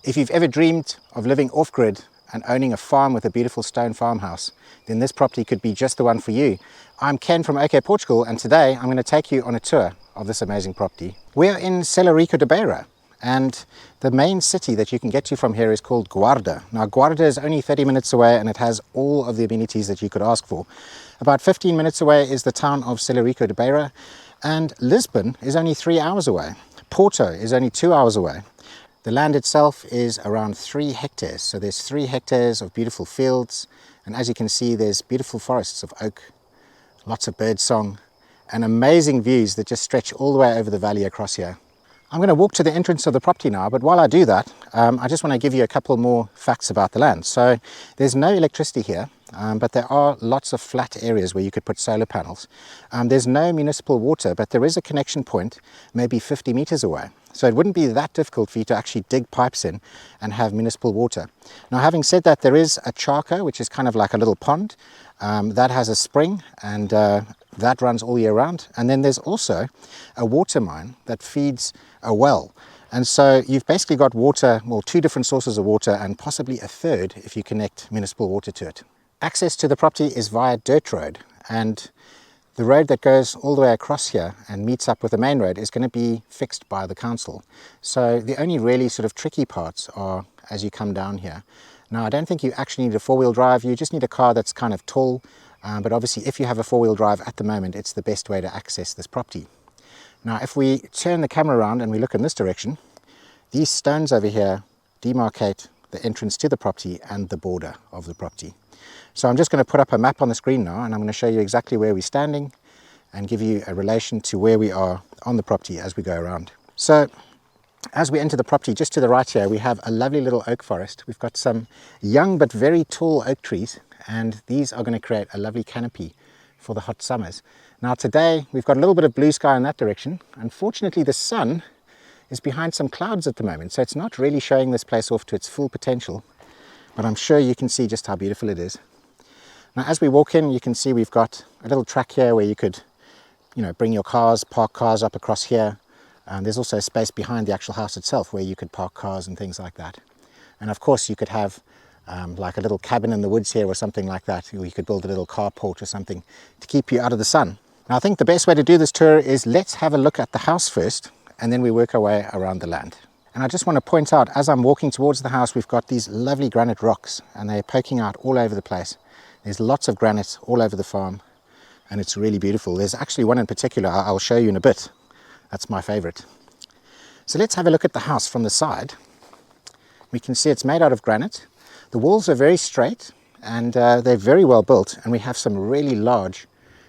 If you've ever dreamed of living off-grid and owning a farm with a beautiful stone farmhouse, then this property could be just the one for you. I'm Ken from OK Portugal, and today I'm going to take you on a tour of this amazing property. We're in Celorico da Beira, and the main city that you can get to from here is called Guarda. Now Guarda is only 30 minutes away and it has all of the amenities that you could ask for. About 15 minutes away is the town of Celorico da Beira, and Lisbon is only 3 hours away. Porto is only 2 hours away. The land itself is around 3 hectares, so there's 3 hectares of beautiful fields, and as you can see there's beautiful forests of oak, lots of bird song, and amazing views that just stretch all the way over the valley across here. I'm going to walk to the entrance of the property now, but while I do that, I just want to give you a couple more facts about the land. So there's no electricity here, but there are lots of flat areas where you could put solar panels. There's no municipal water, but there is a connection point maybe 50 meters away. So it wouldn't be that difficult for you to actually dig pipes in and have municipal water. Now, having said that, there is a charco, which is kind of like a little pond, that has a spring, and that runs all year round. And then there's also a water mine that feeds a well. And so you've basically got water, well, 2 different sources of water, and possibly a third if you connect municipal water to it. Access to the property is via dirt road, and the road that goes all the way across here and meets up with the main road is going to be fixed by the council. So the only really sort of tricky parts are as you come down here. Now, I don't think you actually need a 4-wheel drive, you just need a car that's kind of tall, but obviously if you have a 4-wheel drive at the moment, it's the best way to access this property. Now, if we turn the camera around and we look in this direction, these stones over here demarcate the entrance to the property and the border of the property. So I'm just going to put up a map on the screen now, and I'm going to show you exactly where we're standing and give you a relation to where we are on the property as we go around. So as we enter the property, just to the right here, we have a lovely little oak forest. We've got some young but very tall oak trees, and these are going to create a lovely canopy for the hot summers. Now today we've got a little bit of blue sky in that direction. Unfortunately, the sun is behind some clouds at the moment, so it's not really showing this place off to its full potential, but I'm sure you can see just how beautiful it is. Now as we walk in, you can see we've got a little track here where you could, bring your cars, park cars up across here. There's also a space behind the actual house itself where you could park cars and things like that. And of course you could have like a little cabin in the woods here or something like that, or you could build a little carport or something to keep you out of the sun. Now I think the best way to do this tour is let's have a look at the house first, and then we work our way around the land. And I just want to point out, as I'm walking towards the house, we've got these lovely granite rocks, and they're poking out all over the place. There's lots of granite all over the farm, and it's really beautiful. There's actually one in particular I'll show you in a bit. That's my favorite. So let's have a look at the house from the side. We can see it's made out of granite. The walls are very straight, and they're very well built, and we have some really large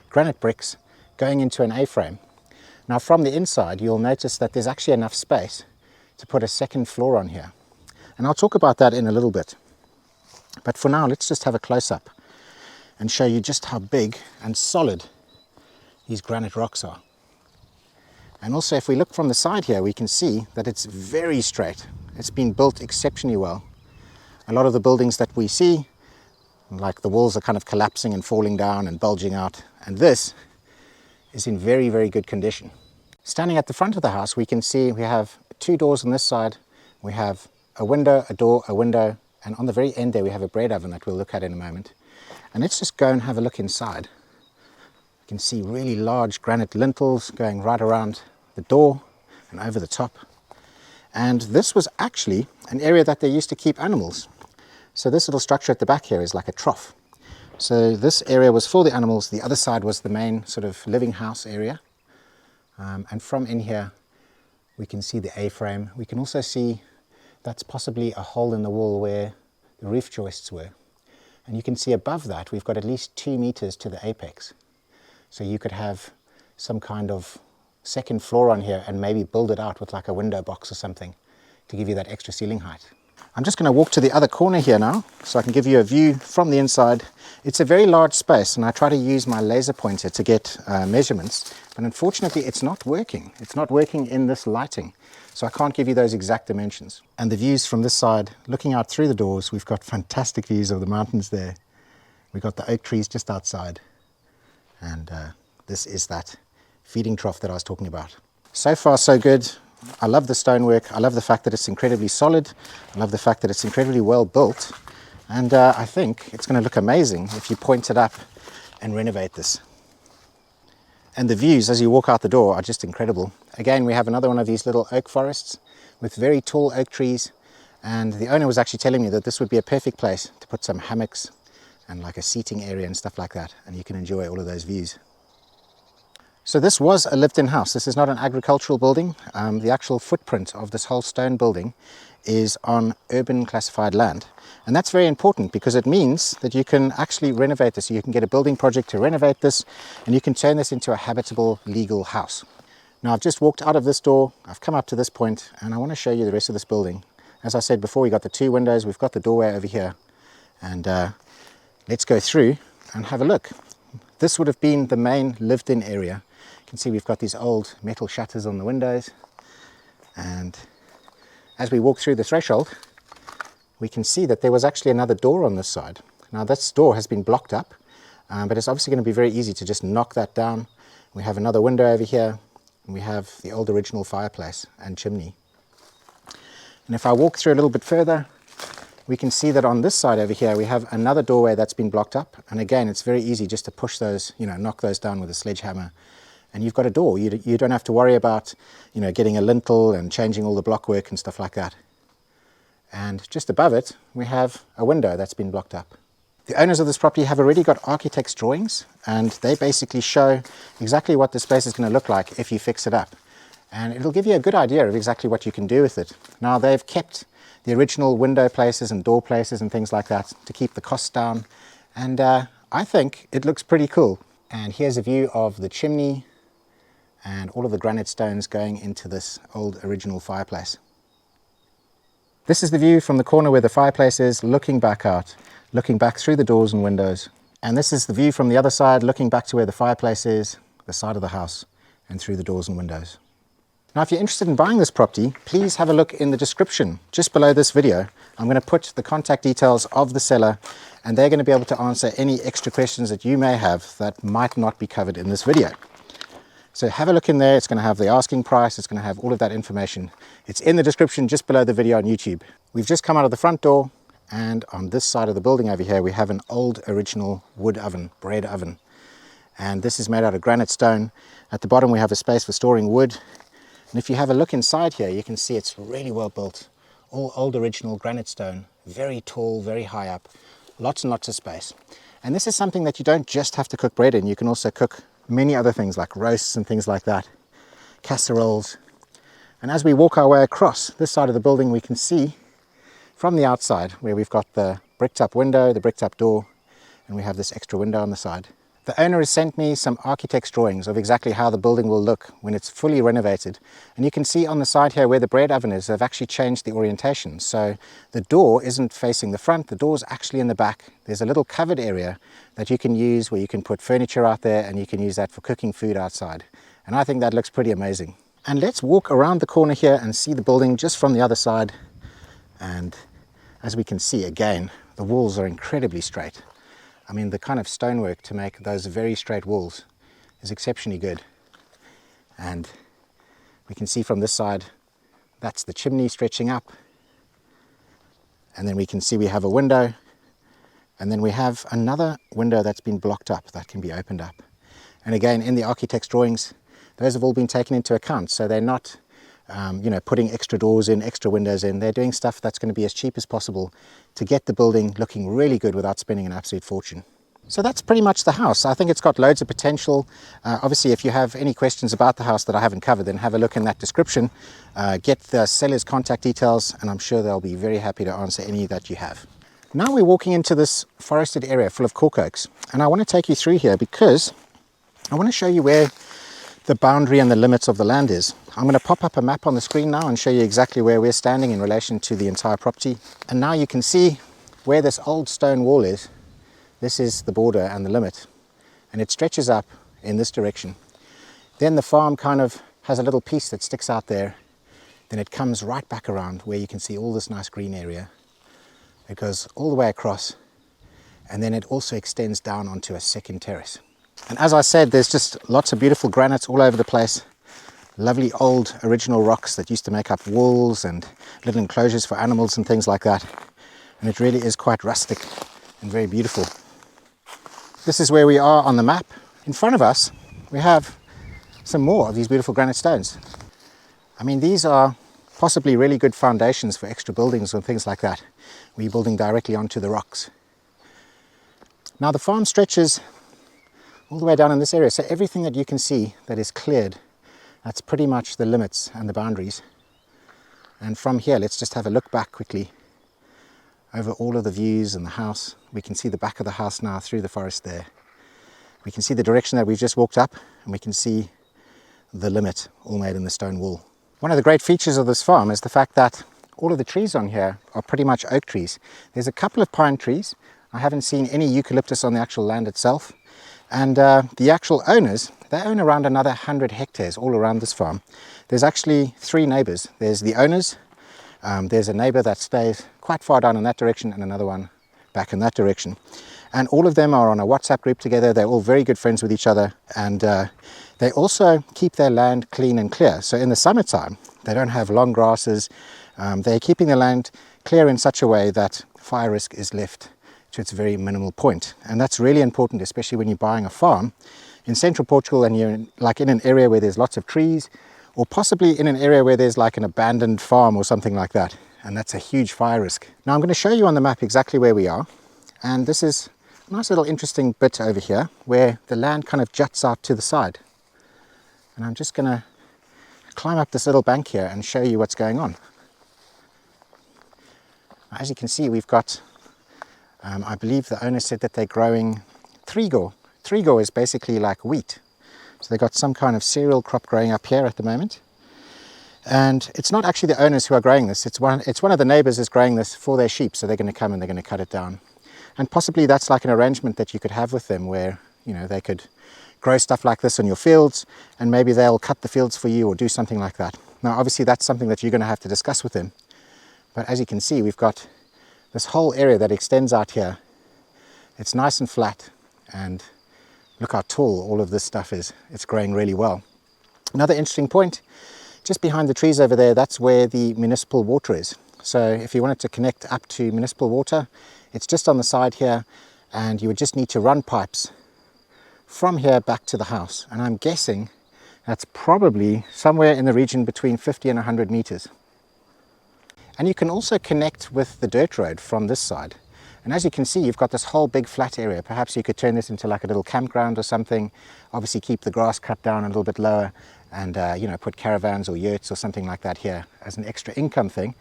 granite bricks going into an A-frame. Now from the inside, you'll notice that there's actually enough space to put a second floor on here. And I'll talk about that in a little bit. But for now, let's just have a close-up and show you just how big and solid these granite rocks are. And also, if we look from the side here, we can see that it's very straight. It's been built exceptionally well. A lot of the buildings that we see, like the walls are kind of collapsing and falling down and bulging out, and this is in very, very good condition. Standing at the front of the house, we can see we have 2 doors on this side. We have a window, a door, a window, and on the very end there we have a bread oven that we'll look at in a moment. And let's just go and have a look inside. You can see really large granite lintels going right around the door and over the top. And this was actually an area that they used to keep animals. So this little structure at the back here is like a trough. So this area was for the animals, the other side was the main sort of living house area. And from in here, we can see the A-frame. We can also see that's possibly a hole in the wall where the roof joists were. And you can see above that, we've got at least 2 meters to the apex. So you could have some kind of second floor on here and maybe build it out with like a window box or something to give you that extra ceiling height. I'm just going to walk to the other corner here now so I can give you a view from the inside. It's a very large space, and I try to use my laser pointer to get measurements, but unfortunately it's not working. It's not working in this lighting, so I can't give you those exact dimensions. And the views from this side, looking out through the doors, we've got fantastic views of the mountains there. We've got the oak trees just outside, and this is that feeding trough that I was talking about. So far so good. I love the stonework. I love the fact that it's incredibly solid. I love the fact that it's incredibly well built. And I think it's going to look amazing if you point it up and renovate this. And the views as you walk out the door are just incredible. Again, we have another one of these little oak forests with very tall oak trees. And the owner was actually telling me that this would be a perfect place to put some hammocks and like a seating area and stuff like that. And you can enjoy all of those views. So this was a lived-in house. This is not an agricultural building. The actual footprint of this whole stone building is on urban classified land. And that's very important because it means that you can actually renovate this. You can get a building project to renovate this and you can turn this into a habitable legal house. Now I've just walked out of this door, I've come up to this point and I want to show you the rest of this building. As I said before, we got the two windows, we've got the doorway over here. And let's go through and have a look. This would have been the main lived-in area. You can see we've got these old metal shutters on the windows. And as we walk through the threshold, we can see that there was actually another door on this side. Now this door has been blocked up, but it's obviously going to be very easy to just knock that down. We have another window over here, and we have the old original fireplace and chimney. And if I walk through a little bit further, we can see that on this side over here we have another doorway that's been blocked up. And again, it's very easy just to push those, knock those down with a sledgehammer. And you've got a door. You don't have to worry about, getting a lintel and changing all the blockwork and stuff like that. And just above it, we have a window that's been blocked up. The owners of this property have already got architect's drawings, and they basically show exactly what the space is going to look like if you fix it up. And it'll give you a good idea of exactly what you can do with it. Now, they've kept the original window places and door places and things like that to keep the costs down. And I think it looks pretty cool. And here's a view of the chimney and all of the granite stones going into this old original fireplace. This is the view from the corner where the fireplace is, looking back out, looking back through the doors and windows. And this is the view from the other side, looking back to where the fireplace is, the side of the house, and through the doors and windows. Now, if you're interested in buying this property, please have a look in the description just below this video. I'm going to put the contact details of the seller, and they're going to be able to answer any extra questions that you may have that might not be covered in this video. So have a look in there. It's going to have the asking price. It's going to have all of that information. It's in the description just below the video on YouTube. We've just come out of the front door, and on this side of the building over here, we have an old original wood oven, bread oven. And this is made out of granite stone. At the bottom, we have a space for storing wood. And if you have a look inside here, you can see it's really well built. All old original granite stone, very tall, very high up, lots and lots of space. And this is something that you don't just have to cook bread in. You can also cook many other things like roasts and things like that, casseroles. And as we walk our way across this side of the building, we can see from the outside where we've got the bricked up window, the bricked up door, and we have this extra window on the side. The owner has sent me some architect's drawings of exactly how the building will look when it's fully renovated. And you can see on the side here where the bread oven is, they've actually changed the orientation. So the door isn't facing the front, the door's actually in the back. There's a little covered area that you can use where you can put furniture out there and you can use that for cooking food outside. And I think that looks pretty amazing. And let's walk around the corner here and see the building just from the other side. And as we can see again, the walls are incredibly straight. I mean, the kind of stonework to make those very straight walls is exceptionally good. And we can see from this side, that's the chimney stretching up. And then we can see we have a window. And then we have another window that's been blocked up that can be opened up. And again, in the architect's drawings, those have all been taken into account. So they're not putting extra doors in, extra windows in. They're doing stuff that's going to be as cheap as possible to get the building looking really good without spending an absolute fortune. So that's pretty much the house. I think it's got loads of potential. Obviously, if you have any questions about the house that I haven't covered, then have a look in that description. Get the seller's contact details, and I'm sure they'll be very happy to answer any that you have. Now we're walking into this forested area full of cork oaks, and I want to take you through here because I want to show you where the boundary and the limits of the land is. I'm going to pop up a map on the screen now and show you exactly where we're standing in relation to the entire property. And now you can see where this old stone wall is. This is the border and the limit, and it stretches up in this direction. Then the farm kind of has a little piece that sticks out there. Then it comes right back around where you can see all this nice green area. It goes all the way across, and then it also extends down onto a second terrace. And as I said, there's just lots of beautiful granites all over the place. Lovely old original rocks that used to make up walls and little enclosures for animals and things like that. And it really is quite rustic and very beautiful. This is where we are on the map. In front of us, we have some more of these beautiful granite stones. I mean, these are possibly really good foundations for extra buildings and things like that, where you're building directly onto the rocks. Now the farm stretches all the way down in this area, so everything that you can see that is cleared, that's pretty much the limits and the boundaries. And from here, let's just have a look back quickly over all of the views and the house. We can see the back of the house now through the forest there. We can see the direction that we've just walked up, and we can see the limit all made in the stone wall. One of the great features of this farm is the fact that all of the trees on here are pretty much oak trees. There's a couple of pine trees. I haven't seen any eucalyptus on the actual land itself. And the actual owners, they own around another 100 hectares all around this farm. There's actually 3 neighbors. There's the owners, there's a neighbor that stays quite far down in that direction, and another one back in that direction. And all of them are on a WhatsApp group together. They're all very good friends with each other, and they also keep their land clean and clear. So in the summertime, they don't have long grasses. They're keeping the land clear in such a way that fire risk is left to its very minimal point. And that's really important, especially when you're buying a farm in central Portugal and you're in an area where there's lots of trees, or possibly in an area where there's like an abandoned farm or something like that. And that's a huge fire risk. Now I'm going to show you on the map exactly where we are. And this is a nice little interesting bit over here where the land kind of juts out to the side. And I'm just going to climb up this little bank here and show you what's going on. As you can see, we've got I believe the owner said that they're growing trigo. Trigo is basically like wheat. So they've got some kind of cereal crop growing up here at the moment. And it's not actually the owners who are growing this. It's one of the neighbors is growing this for their sheep. So they're going to come and they're going to cut it down. And possibly that's like an arrangement that you could have with them where, you know, they could grow stuff like this on your fields, and maybe they'll cut the fields for you or do something like that. Now, obviously that's something that you're going to have to discuss with them. But as you can see, we've got this whole area that extends out here. It's nice and flat, and look how tall all of this stuff is. It's growing really well. Another interesting point, just behind the trees over there, that's where the municipal water is. So if you wanted to connect up to municipal water, it's just on the side here, and you would just need to run pipes from here back to the house. And I'm guessing that's probably somewhere in the region between 50 and 100 meters. And you can also connect with the dirt road from this side. And as you can see, you've got this whole big flat area. Perhaps you could turn this into like a little campground or something. Obviously keep the grass cut down a little bit lower, and you know, put caravans or yurts or something like that here as an extra income thing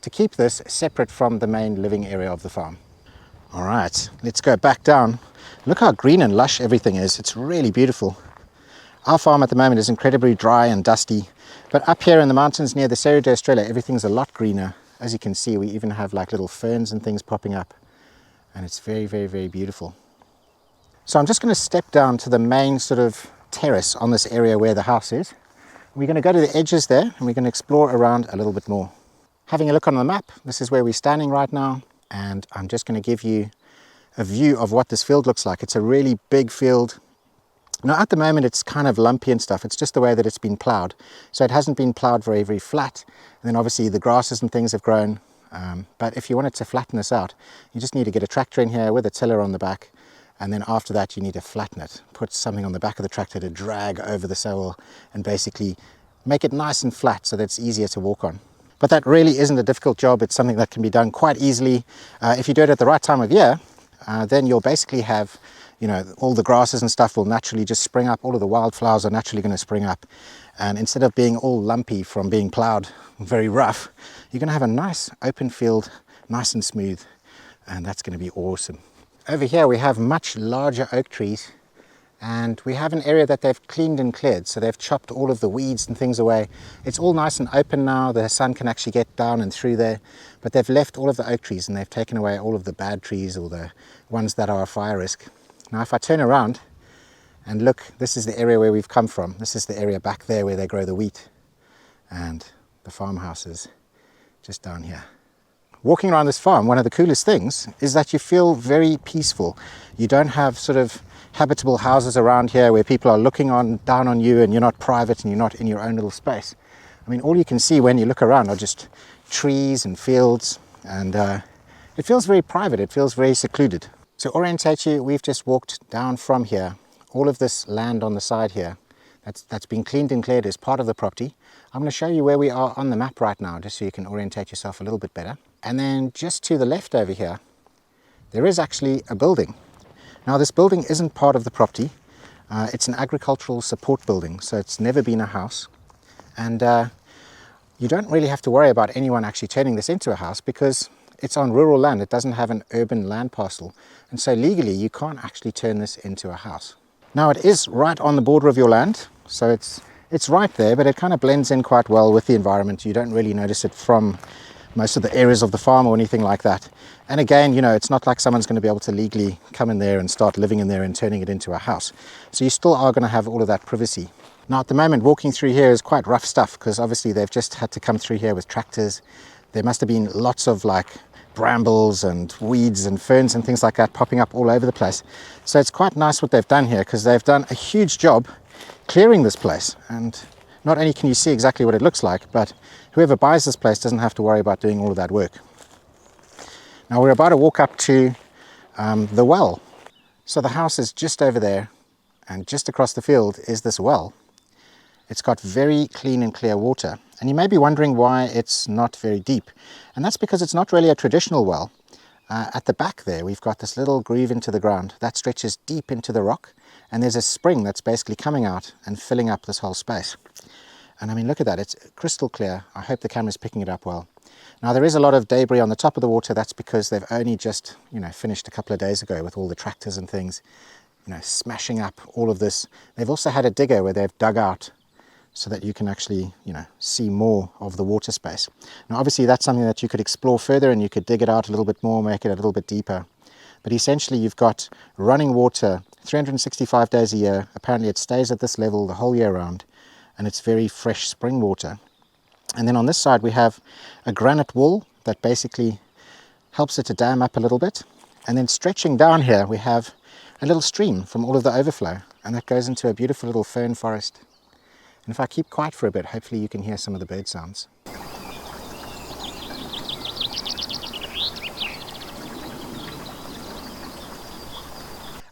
to keep this separate from the main living area of the farm. All right, let's go back down. Look how green and lush everything is. It's really beautiful. Our farm at the moment is incredibly dry and dusty, but up here in the mountains near the Celorico da Beira, everything's a lot greener. As you can see, we even have like little ferns and things popping up, and it's very, very, very beautiful. So I'm just going to step down to the main sort of terrace on this area where the house is. We're going to go to the edges there, and we're going to explore around a little bit more. Having a look on the map, this is where we're standing right now, and I'm just going to give you a view of what this field looks like. It's a really big field. Now at the moment it's kind of lumpy and stuff. It's just the way that it's been ploughed. So it hasn't been ploughed very, very flat. And then obviously the grasses and things have grown. But if you wanted to flatten this out, you just need to get a tractor in here with a tiller on the back. And then after that you need to flatten it. Put something on the back of the tractor to drag over the soil and basically make it nice and flat so that it's easier to walk on. But that really isn't a difficult job. It's something that can be done quite easily. If you do it at the right time of year, then you'll basically have, you know, all the grasses and stuff will naturally just spring up. All of the wildflowers are naturally going to spring up. And instead of being all lumpy from being ploughed, very rough, you're going to have a nice open field, nice and smooth. And that's going to be awesome. Over here we have much larger oak trees. And we have an area that they've cleaned and cleared. So they've chopped all of the weeds and things away. It's all nice and open now. The sun can actually get down and through there. But they've left all of the oak trees and they've taken away all of the bad trees or the ones that are a fire risk. Now if I turn around and look, this is the area where we've come from. This is the area back there where they grow the wheat. And the farmhouse is just down here. walking around this farm, one of the coolest things is that you feel very peaceful. You don't have sort of habitable houses around here where people are looking down on you and you're not private and you're not in your own little space. I mean, all you can see when you look around are just trees and fields, and it feels very private, it feels very secluded. To orientate you, we've just walked down from here. All of this land on the side here, that's been cleaned and cleared as part of the property. I'm going to show you where we are on the map right now, just so you can orientate yourself a little bit better. And then just to the left over here, there is actually a building. Now this building isn't part of the property. It's an agricultural support building, so it's never been a house. And you don't really have to worry about anyone actually turning this into a house because it's on rural land. It doesn't have an urban land parcel. And so legally you can't actually turn this into a house. Now it is right on the border of your land, so it's right there, but it kind of blends in quite well with the environment. You don't really notice it from most of the areas of the farm or anything like that. And again, you know, it's not like someone's going to be able to legally come in there and start living in there and turning it into a house. So you still are going to have all of that privacy. Now at the moment, walking through here is quite rough stuff because obviously they've just had to come through here with tractors. There must have been lots of like brambles and weeds and ferns and things like that popping up all over the place. So it's quite nice what they've done here because they've done a huge job clearing this place. And not only can you see exactly what it looks like, but whoever buys this place doesn't have to worry about doing all of that work. Now we're about to walk up to the well. So the house is just over there, and just across the field is this well. It's got very clean and clear water. And you may be wondering why it's not very deep. And that's because it's not really a traditional well. At the back there, we've got this little groove into the ground that stretches deep into the rock. And there's a spring that's basically coming out and filling up this whole space. And I mean, look at that, it's crystal clear. I hope the camera's picking it up well. Now there is a lot of debris on the top of the water. That's because they've only just, you know, finished a couple of days ago with all the tractors and things, you know, smashing up all of this. They've also had a digger where they've dug out so that you can actually, you know, see more of the water space. Now obviously that's something that you could explore further, and you could dig it out a little bit more, make it a little bit deeper. But essentially you've got running water 365 days a year. Apparently it stays at this level the whole year round, and it's very fresh spring water. And then on this side we have a granite wall that basically helps it to dam up a little bit. And then stretching down here we have a little stream from all of the overflow, and that goes into a beautiful little fern forest. And if I keep quiet for a bit, hopefully you can hear some of the bird sounds.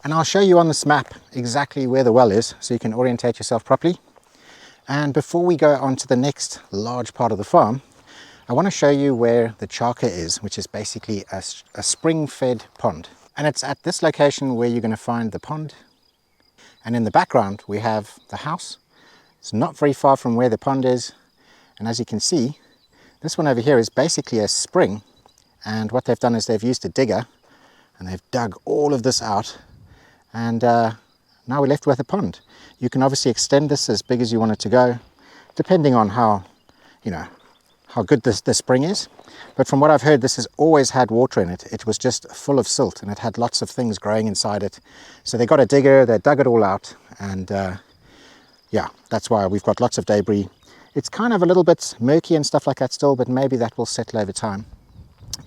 And I'll show you on this map exactly where the well is so you can orientate yourself properly. And before we go on to the next large part of the farm, I want to show you where the charker is, which is basically a spring-fed pond. And it's at this location where you're going to find the pond. And in the background we have the house. It's not very far from where the pond is. And as you can see, this one over here is basically a spring. And what they've done is they've used a digger and they've dug all of this out. And now we're left with a pond. You can obviously extend this as big as you want it to go, depending on how, you know, how good this spring is. But from what I've heard, this has always had water in it. It was just full of silt and it had lots of things growing inside it. So they got a digger, they dug it all out, and yeah, that's why we've got lots of debris. It's kind of a little bit murky and stuff like that still, but maybe that will settle over time.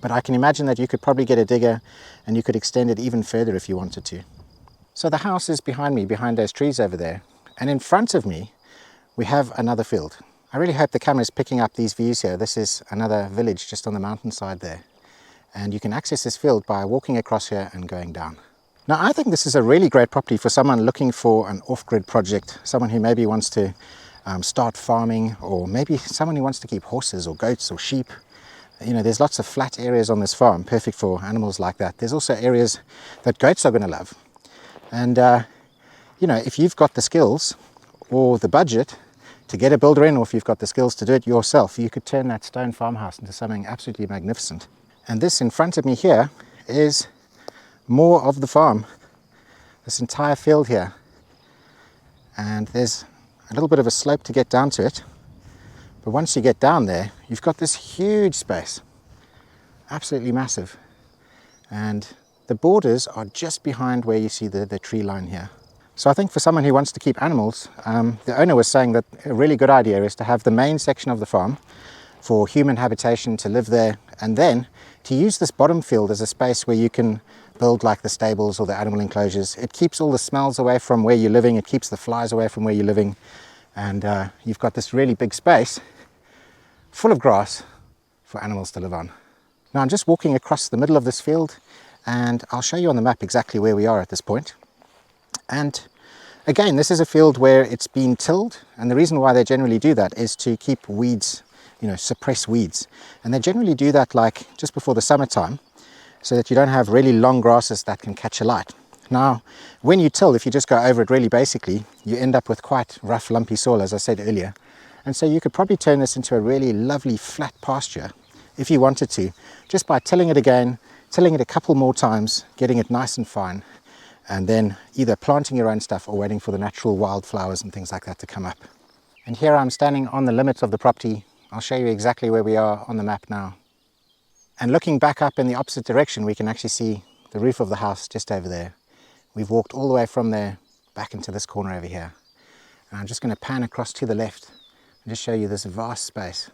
But I can imagine that you could probably get a digger and you could extend it even further if you wanted to. So the house is behind me, behind those trees over there. And in front of me, we have another field. I really hope the camera is picking up these views here. This is another village just on the mountainside there. And you can access this field by walking across here and going down. Now I think this is a really great property for someone looking for an off-grid project, someone who maybe wants to start farming, or maybe someone who wants to keep horses or goats or sheep. You know, there's lots of flat areas on this farm, perfect for animals like that. There's also areas that goats are going to love. And, you know, if you've got the skills or the budget to get a builder in, or if you've got the skills to do it yourself, you could turn that stone farmhouse into something absolutely magnificent. And this in front of me here is more of the farm, this entire field here. And there's a little bit of a slope to get down to it. But once you get down there, you've got this huge space, absolutely massive. And the borders are just behind where you see the tree line here. So I think for someone who wants to keep animals, the owner was saying that a really good idea is to have the main section of the farm for human habitation to live there and then to use this bottom field as a space where you can build like the stables or the animal enclosures. It keeps all the smells away from where you're living, it keeps the flies away from where you're living, and you've got this really big space full of grass for animals to live on. Now I'm just walking across the middle of this field, and I'll show you on the map exactly where we are at this point. And again, this is a field where it's been tilled, and the reason why they generally do that is to keep weeds, suppress weeds. And they generally do that like just before the summertime, so that you don't have really long grasses that can catch a light. Now, when you till, if you just go over it really basically, you end up with quite rough, lumpy soil, as I said earlier. And so you could probably turn this into a really lovely flat pasture if you wanted to, just by tilling it again, tilling it a couple more times, getting it nice and fine, and then either planting your own stuff or waiting for the natural wildflowers and things like that to come up. And here I'm standing on the limits of the property. I'll show you exactly where we are on the map now. And looking back up in the opposite direction, we can actually see the roof of the house just over there. We've walked all the way from there back into this corner over here. And I'm just going to pan across to the left and just show you this vast space.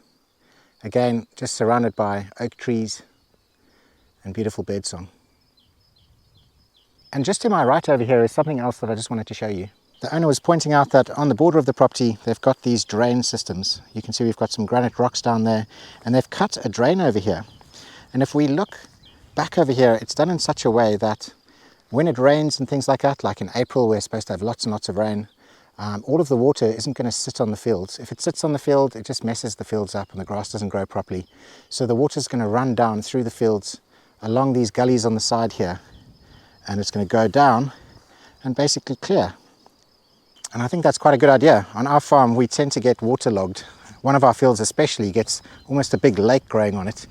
Again, just surrounded by oak trees and beautiful birdsong. And just to my right over here is something else that I just wanted to show you. The owner was pointing out that on the border of the property, they've got these drain systems. You can see we've got some granite rocks down there, and they've cut a drain over here. And if we look back over here, it's done in such a way that when it rains and things like that, like in April, we're supposed to have lots and lots of rain, all of the water isn't going to sit on the fields. If it sits on the field, it just messes the fields up and the grass doesn't grow properly. So the water's going to run down through the fields along these gullies on the side here, and it's going to go down and basically clear. And I think that's quite a good idea. On our farm, we tend to get waterlogged. One of our fields especially gets almost a big lake growing on it.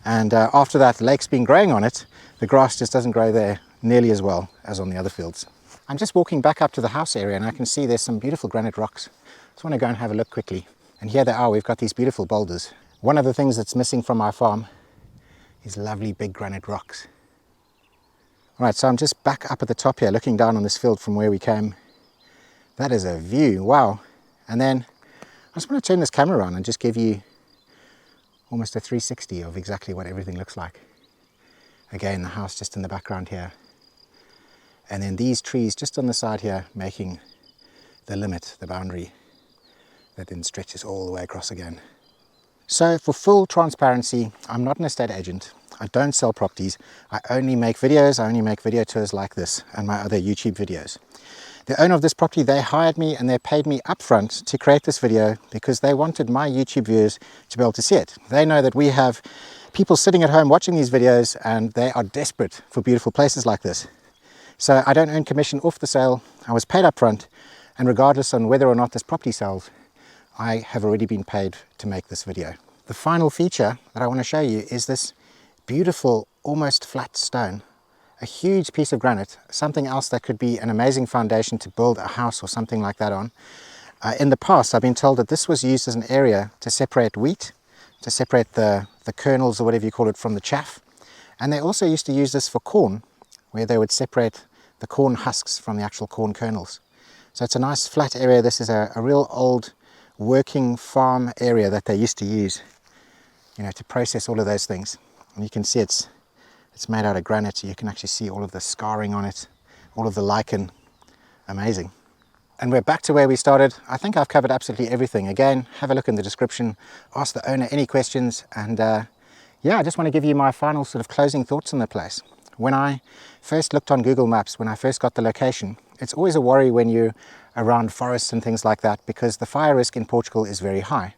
And after that lake's been growing on it, the grass just doesn't grow there nearly as well as on the other fields. I'm just walking back up to the house area, and I can see there's some beautiful granite rocks. Just want to go and have a look quickly. And here they are. We've got these beautiful boulders. One of the things that's missing from our farm is lovely big granite rocks. All right, so I'm just back up at the top here, looking down on this field from where we came. That is a view, wow. And then I just want to turn this camera around and just give you almost a 360 of exactly what everything looks like. Again, the house just in the background here. And then these trees just on the side here making the limit, the boundary, that then stretches all the way across again. So for full transparency, I'm not an estate agent. I don't sell properties. I only make videos. I only make video tours like this and my other YouTube videos. The owner of this property, they hired me and they paid me upfront to create this video because they wanted my YouTube viewers to be able to see it. They know that we have people sitting at home watching these videos and they are desperate for beautiful places like this. So I don't earn commission off the sale. I was paid upfront, and regardless on whether or not this property sells, I have already been paid to make this video. The final feature that I want to show you is this beautiful, almost flat stone. A huge piece of granite, something else that could be an amazing foundation to build a house or something like that on. In the past, I've been told that this was used as an area to separate wheat, to separate the kernels or whatever you call it from the chaff. And they also used to use this for corn, where they would separate the corn husks from the actual corn kernels. So it's a nice flat area. This is a real old working farm area that they used to use, to process all of those things. And you can see it's made out of granite. You can actually see all of the scarring on it, all of the lichen. Amazing. And we're back to where we started. I think I've covered absolutely everything. Again, have a look in the description, ask the owner any questions, and yeah, I just want to give you my final sort of closing thoughts on the place. When I first looked on Google Maps, when I first got the location, it's always a worry when you're around forests and things like that, because the fire risk in Portugal is very high.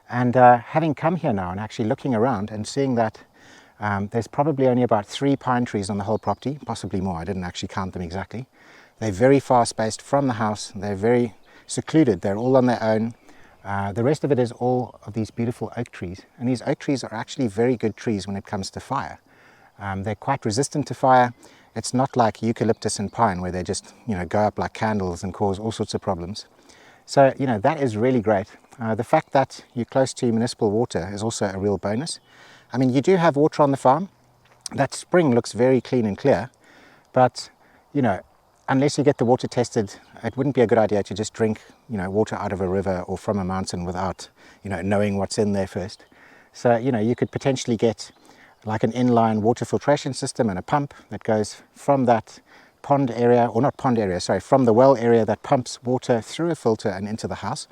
And having come here now and actually looking around and seeing that there's probably only about 3 pine trees on the whole property, possibly more. I didn't actually count them exactly. They're very far spaced from the house. They're very secluded. They're all on their own. The rest of it is all of these beautiful oak trees. And these oak trees are actually very good trees when it comes to fire. They're quite resistant to fire. It's not like eucalyptus and pine where they just go up like candles and cause all sorts of problems. So that is really great. The fact that you're close to municipal water is also a real bonus. I mean, you do have water on the farm. That spring looks very clean and clear, but unless you get the water tested, it wouldn't be a good idea to just drink water out of a river or from a mountain without knowing what's in there first. So you could potentially get like an inline water filtration system and a pump that goes from that pond area, or not pond area, sorry, from the well area that pumps water through a filter and into the house.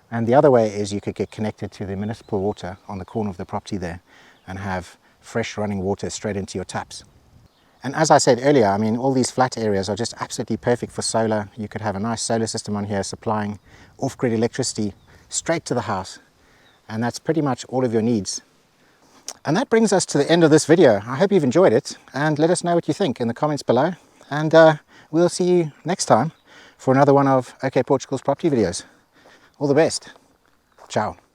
And the other way is you could get connected to the municipal water on the corner of the property there and have fresh running water straight into your taps. And as I said earlier, I mean, all these flat areas are just absolutely perfect for solar. You could have a nice solar system on here supplying off-grid electricity straight to the house. And that's pretty much all of your needs. And that brings us to the end of this video. I hope you've enjoyed it, and let us know what you think in the comments below. And we'll see you next time for another one of OK Portugal's property videos. All the best. Ciao.